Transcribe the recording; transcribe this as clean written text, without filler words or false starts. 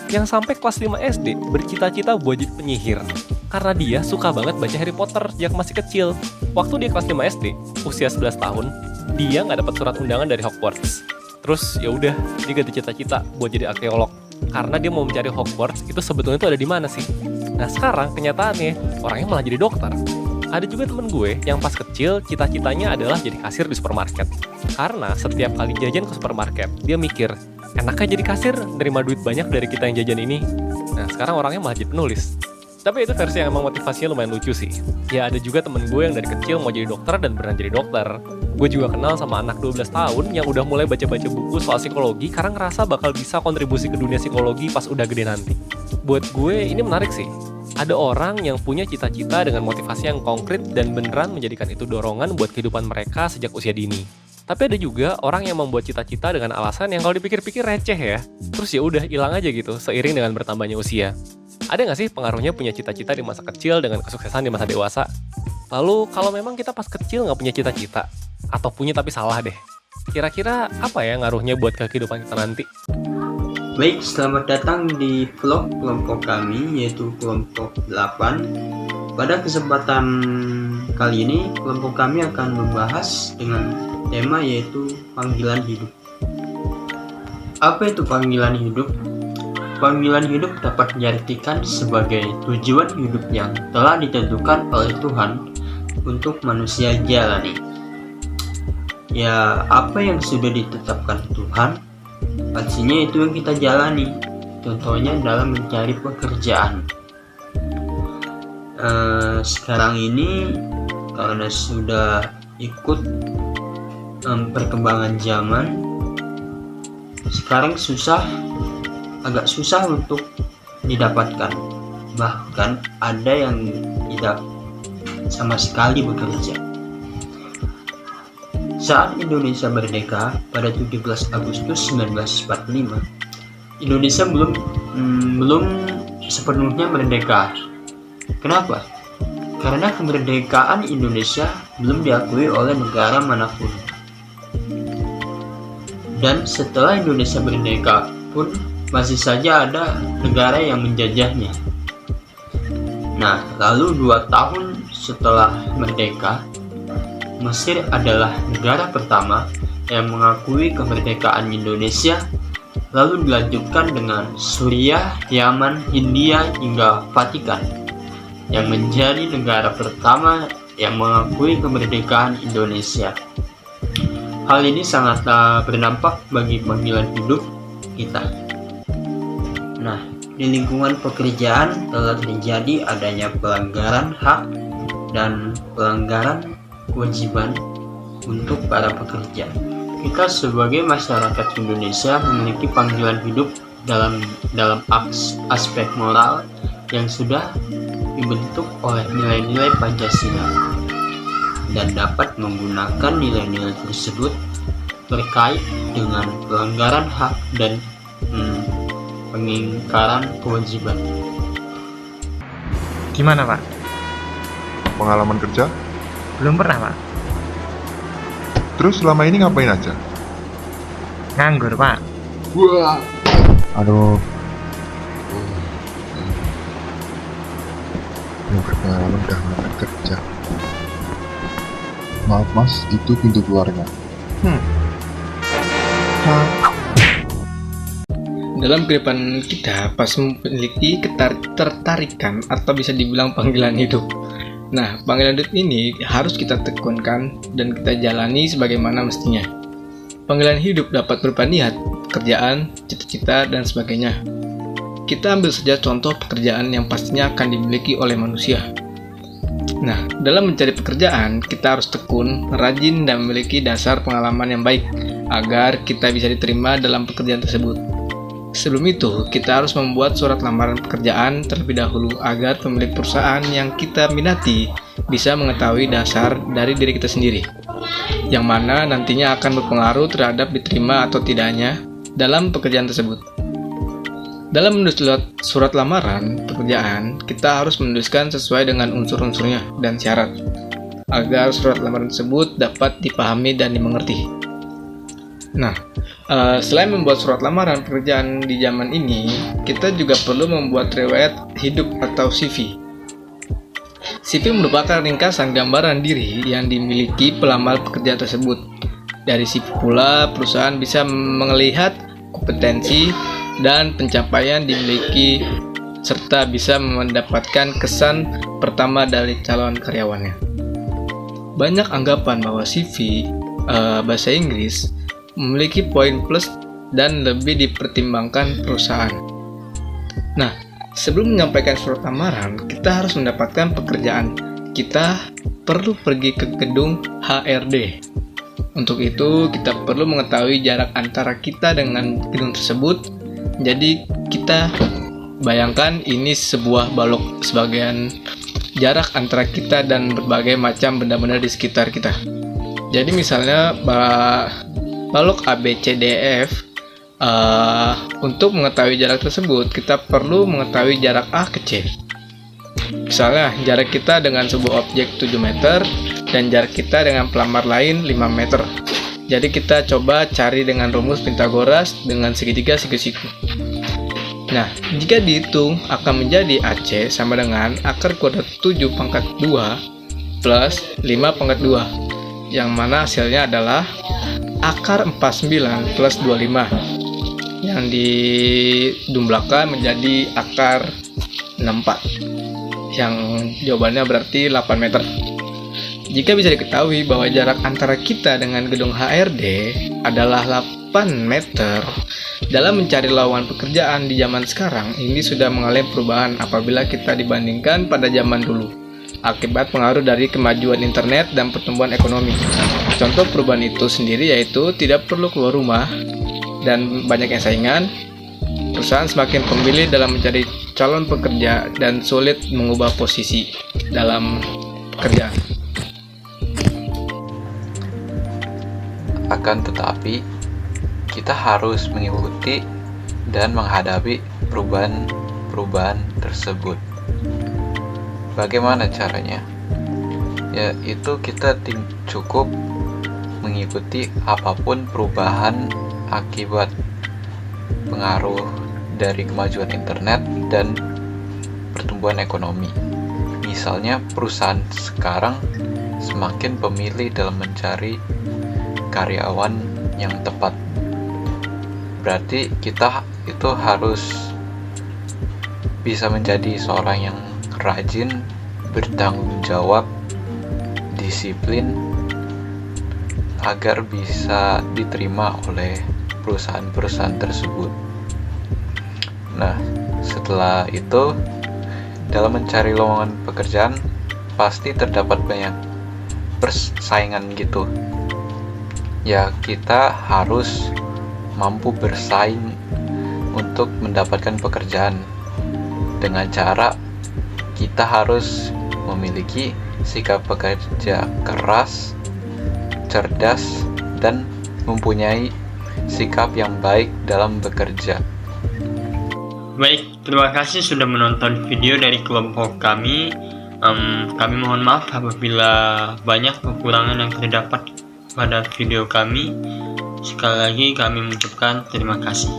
yang sampai kelas 5 SD bercita-cita buat jadi penyihir. Karena dia suka banget baca Harry Potter sejak masih kecil. Waktu dia kelas 5 SD, usia 11 tahun, dia nggak dapat surat undangan dari Hogwarts. Terus ya udah, dia ganti cita-cita buat jadi arkeolog. Karena dia mau mencari Hogwarts itu sebetulnya itu ada di mana sih. Nah sekarang kenyataannya, orangnya malah jadi dokter. Ada juga temen gue yang pas kecil cita-citanya adalah jadi kasir di supermarket. Karena setiap kali jajan ke supermarket, dia mikir, enaknya jadi kasir, nerima duit banyak dari kita yang jajan ini. Nah sekarang orangnya malah jadi penulis. Tapi itu versi yang emang motivasinya lumayan lucu sih. Ya ada juga temen gue yang dari kecil mau jadi dokter dan beneran jadi dokter. Gue juga kenal sama anak 12 tahun yang udah mulai baca-baca buku soal psikologi karena ngerasa bakal bisa kontribusi ke dunia psikologi pas udah gede nanti. Buat gue ini menarik sih. Ada orang yang punya cita-cita dengan motivasi yang konkret dan beneran menjadikan itu dorongan buat kehidupan mereka sejak usia dini. Tapi ada juga orang yang membuat cita-cita dengan alasan yang kalau dipikir-pikir receh ya. Terus ya udah hilang aja gitu seiring dengan bertambahnya usia. Ada nggak sih pengaruhnya punya cita-cita di masa kecil dengan kesuksesan di masa dewasa? Lalu kalau memang kita pas kecil nggak punya cita-cita, atau punya tapi salah deh, kira-kira apa ya ngaruhnya buat kehidupan kita nanti? Baik, selamat datang di vlog kelompok kami, yaitu kelompok 8. Pada kesempatan kali ini, kelompok kami akan membahas dengan tema yaitu panggilan hidup. Apa itu panggilan hidup? Panggilan hidup dapat diartikan sebagai tujuan hidup yang telah ditentukan oleh Tuhan untuk manusia jalani. Ya, apa yang sudah ditetapkan Tuhan, pastinya itu yang kita jalani. Contohnya dalam mencari pekerjaan. Sekarang ini karena sudah ikut perkembangan zaman, sekarang agak susah untuk didapatkan. Bahkan ada yang tidak sama sekali bekerja. Saat Indonesia merdeka pada 17 Agustus 1945, Indonesia belum sepenuhnya merdeka. Kenapa? Karena kemerdekaan Indonesia belum diakui oleh negara manapun. Dan setelah Indonesia merdeka pun masih saja ada negara yang menjajahnya. Nah, lalu 2 tahun setelah merdeka, Mesir adalah negara pertama yang mengakui kemerdekaan Indonesia, lalu dilanjutkan dengan Suriah, Yaman, Hindia, hingga Vatikan, yang menjadi negara pertama yang mengakui kemerdekaan Indonesia. Hal ini sangat berdampak bagi panggilan hidup kita. Nah, di lingkungan pekerjaan telah terjadi adanya pelanggaran hak dan pelanggaran kewajiban untuk para pekerja. Kita sebagai masyarakat Indonesia memiliki panggilan hidup dalam aspek moral yang sudah dibentuk oleh nilai-nilai Pancasila, dan dapat menggunakan nilai-nilai tersebut terkait dengan pelanggaran hak dan pengingkaran kewajiban. Gimana Pak? Pengalaman kerja? Belum pernah Pak. Terus selama ini ngapain aja? Nganggur Pak. Wah. Aduh. Belum berpengalaman udah ngelamar kerja. Maaf mas, itu pintu keluarnya. Dalam kehidupan kita pasti memiliki ketertarikan atau bisa dibilang panggilan hidup. Nah, panggilan hidup ini harus kita tekunkan dan kita jalani sebagaimana mestinya. Panggilan hidup dapat berupa niat, pekerjaan, cita-cita, dan sebagainya. Kita ambil saja contoh pekerjaan yang pastinya akan dimiliki oleh manusia. Nah, dalam mencari pekerjaan, kita harus tekun, rajin, dan memiliki dasar pengalaman yang baik agar kita bisa diterima dalam pekerjaan tersebut. Sebelum itu, kita harus membuat surat lamaran pekerjaan terlebih dahulu agar pemilik perusahaan yang kita minati bisa mengetahui dasar dari diri kita sendiri, yang mana nantinya akan berpengaruh terhadap diterima atau tidaknya dalam pekerjaan tersebut. Dalam menulis surat lamaran pekerjaan, kita harus menuliskan sesuai dengan unsur-unsurnya dan syarat, agar surat lamaran tersebut dapat dipahami dan dimengerti. Nah, selain membuat surat lamaran pekerjaan di zaman ini, kita juga perlu membuat riwayat hidup atau CV. CV merupakan ringkasan gambaran diri yang dimiliki pelamar pekerja tersebut. Dari CV pula, perusahaan bisa melihat kompetensi dan pencapaian dimiliki serta bisa mendapatkan kesan pertama dari calon karyawannya. Banyak anggapan bahwa CV bahasa Inggris memiliki poin plus dan lebih dipertimbangkan perusahaan. Nah, sebelum menyampaikan surat lamaran, kita harus mendapatkan pekerjaan. Kita perlu pergi ke gedung HRD. Untuk itu, kita perlu mengetahui jarak antara kita dengan gedung tersebut. Jadi, kita bayangkan ini sebuah balok, sebagian jarak antara kita dan berbagai macam benda-benda di sekitar kita. Jadi misalnya balok ABCDF, untuk mengetahui jarak tersebut kita perlu mengetahui jarak A ke C. Misalnya jarak kita dengan sebuah objek 7 meter dan jarak kita dengan pelamar lain 5 meter. Jadi kita coba cari dengan rumus Pythagoras dengan segitiga siku-siku. Nah, jika dihitung akan menjadi AC sama dengan akar kuadrat 7 pangkat 2 plus 5 pangkat 2, yang mana hasilnya adalah akar 49 plus 25, yang didumlakan menjadi akar 64, yang jawabannya berarti 8 meter. Jika bisa diketahui bahwa jarak antara kita dengan gedung HRD adalah 8 meter, dalam mencari lowongan pekerjaan di zaman sekarang ini sudah mengalami perubahan apabila kita dibandingkan pada zaman dulu, akibat pengaruh dari kemajuan internet dan pertumbuhan ekonomi. Contoh perubahan itu sendiri yaitu tidak perlu keluar rumah dan banyaknya saingan, perusahaan semakin pemilih dalam mencari calon pekerja dan sulit mengubah posisi dalam pekerjaan. Akan tetapi, kita harus mengikuti dan menghadapi perubahan tersebut. Bagaimana caranya? Yaitu kita cukup mengikuti apapun perubahan akibat pengaruh dari kemajuan internet dan pertumbuhan ekonomi. Misalnya perusahaan sekarang semakin pemilih dalam mencari karyawan yang tepat. Berarti kita itu harus bisa menjadi seorang yang rajin, bertanggung jawab, disiplin, agar bisa diterima oleh perusahaan-perusahaan tersebut. Nah, setelah itu, dalam mencari lowongan pekerjaan, pasti terdapat banyak persaingan gitu. Ya, kita harus mampu bersaing untuk mendapatkan pekerjaan dengan cara kita harus memiliki sikap pekerja keras, cerdas, dan mempunyai sikap yang baik dalam bekerja. Baik, terima kasih sudah menonton video dari kelompok kami. Kami mohon maaf apabila banyak kekurangan yang terdapat pada video kami. Sekali lagi kami mengucapkan terima kasih.